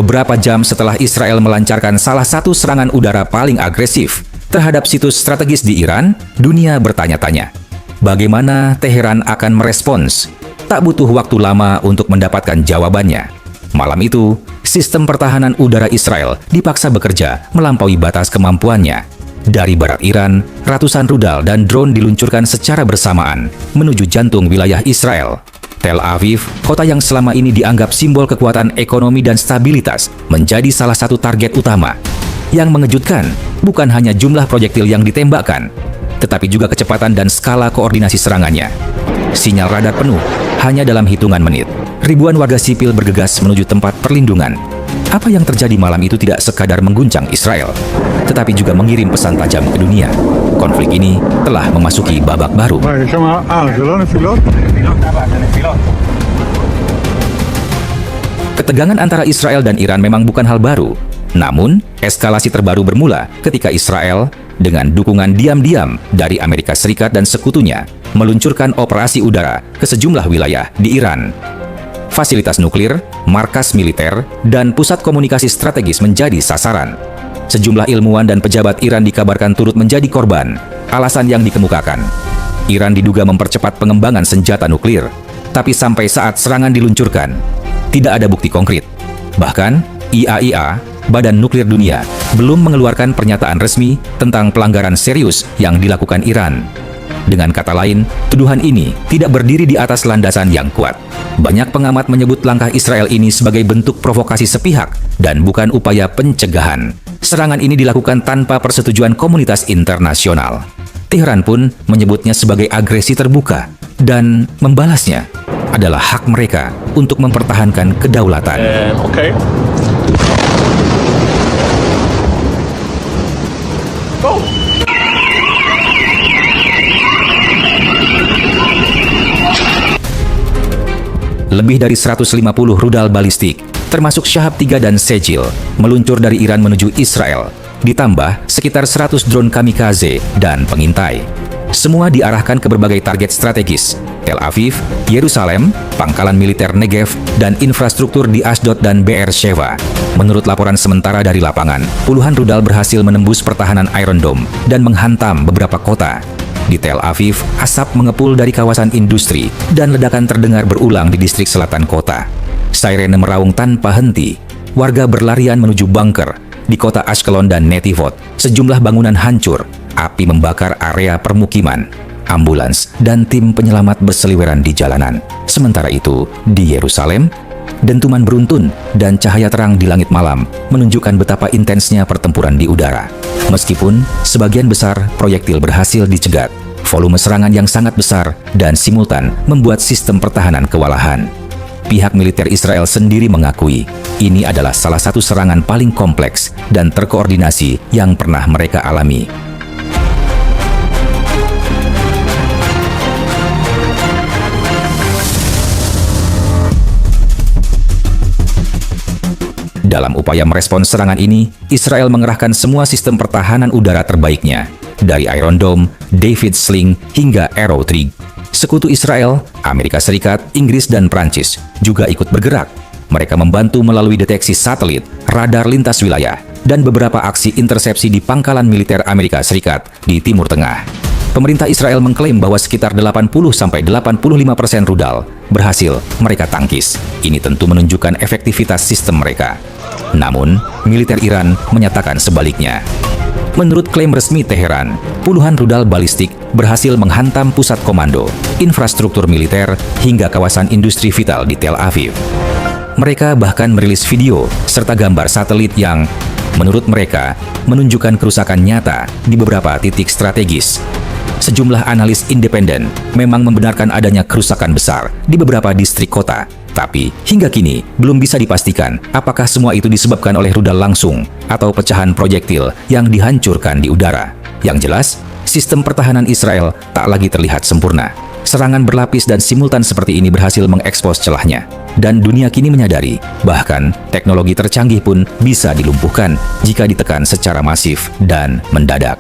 beberapa jam setelah Israel melancarkan salah satu serangan udara paling agresif terhadap situs strategis di Iran, dunia bertanya-tanya, bagaimana Teheran akan merespons? Tak butuh waktu lama untuk mendapatkan jawabannya. Malam itu, sistem pertahanan udara Israel dipaksa bekerja melampaui batas kemampuannya. Dari barat Iran, ratusan rudal dan drone diluncurkan secara bersamaan menuju jantung wilayah Israel. Tel Aviv, kota yang selama ini dianggap simbol kekuatan ekonomi dan stabilitas, menjadi salah satu target utama. Yang mengejutkan, bukan hanya jumlah proyektil yang ditembakkan, tetapi juga kecepatan dan skala koordinasi serangannya. Sinyal radar penuh hanya dalam hitungan menit. Ribuan warga sipil bergegas menuju tempat perlindungan. Apa yang terjadi malam itu tidak sekadar mengguncang Israel, tetapi juga mengirim pesan tajam ke dunia. Konflik ini telah memasuki babak baru. Ketegangan antara Israel dan Iran memang bukan hal baru. Namun, eskalasi terbaru bermula ketika Israel, dengan dukungan diam-diam dari Amerika Serikat dan sekutunya, meluncurkan operasi udara ke sejumlah wilayah di Iran. Fasilitas nuklir, markas militer, dan pusat komunikasi strategis menjadi sasaran. Sejumlah ilmuwan dan pejabat Iran dikabarkan turut menjadi korban. Alasan yang dikemukakan, Iran diduga mempercepat pengembangan senjata nuklir, tapi sampai saat serangan diluncurkan, tidak ada bukti konkret. Bahkan, IAEA, Badan Nuklir Dunia, belum mengeluarkan pernyataan resmi tentang pelanggaran serius yang dilakukan Iran. Dengan kata lain, tuduhan ini tidak berdiri di atas landasan yang kuat. Banyak pengamat menyebut langkah Israel ini sebagai bentuk provokasi sepihak dan bukan upaya pencegahan. Serangan ini dilakukan tanpa persetujuan komunitas internasional. Teheran pun menyebutnya sebagai agresi terbuka dan membalasnya adalah hak mereka untuk mempertahankan kedaulatan. Lebih dari 150 rudal balistik, termasuk Shahab 3 dan Sejil, meluncur dari Iran menuju Israel, ditambah sekitar 100 drone kamikaze dan pengintai. Semua diarahkan ke berbagai target strategis, Tel Aviv, Yerusalem, pangkalan militer Negev, dan infrastruktur di Ashdod dan Be'er-Sheva. Menurut laporan sementara dari lapangan, puluhan rudal berhasil menembus pertahanan Iron Dome dan menghantam beberapa kota. Di Tel Aviv, asap mengepul dari kawasan industri dan ledakan terdengar berulang di distrik selatan kota. Sirene meraung tanpa henti. Warga berlarian menuju bunker. Di kota Ashkelon dan Netivot, sejumlah bangunan hancur. Api membakar area permukiman. Ambulans dan tim penyelamat berseliweran di jalanan. Sementara itu, di Yerusalem, dentuman beruntun dan cahaya terang di langit malam menunjukkan betapa intensnya pertempuran di udara. Meskipun sebagian besar proyektil berhasil dicegat, volume serangan yang sangat besar dan simultan membuat sistem pertahanan kewalahan. Pihak militer Israel sendiri mengakui ini adalah salah satu serangan paling kompleks dan terkoordinasi yang pernah mereka alami. Dalam upaya merespons serangan ini, Israel mengerahkan semua sistem pertahanan udara terbaiknya, dari Iron Dome, David Sling, hingga Arrow Trig. Sekutu Israel, Amerika Serikat, Inggris, dan Prancis juga ikut bergerak. Mereka membantu melalui deteksi satelit, radar lintas wilayah, dan beberapa aksi intersepsi di pangkalan militer Amerika Serikat di Timur Tengah. Pemerintah Israel mengklaim bahwa sekitar 80–85% rudal berhasil mereka tangkis. Ini tentu menunjukkan efektivitas sistem mereka. Namun, militer Iran menyatakan sebaliknya. Menurut klaim resmi Teheran, puluhan rudal balistik berhasil menghantam pusat komando, infrastruktur militer, hingga kawasan industri vital di Tel Aviv. Mereka bahkan merilis video serta gambar satelit yang, menurut mereka, menunjukkan kerusakan nyata di beberapa titik strategis. Sejumlah analis independen memang membenarkan adanya kerusakan besar di beberapa distrik kota. Tapi, hingga kini, belum bisa dipastikan apakah semua itu disebabkan oleh rudal langsung atau pecahan proyektil yang dihancurkan di udara. Yang jelas, sistem pertahanan Israel tak lagi terlihat sempurna. Serangan berlapis dan simultan seperti ini berhasil mengekspos celahnya. Dan dunia kini menyadari, bahkan teknologi tercanggih pun bisa dilumpuhkan jika ditekan secara masif dan mendadak.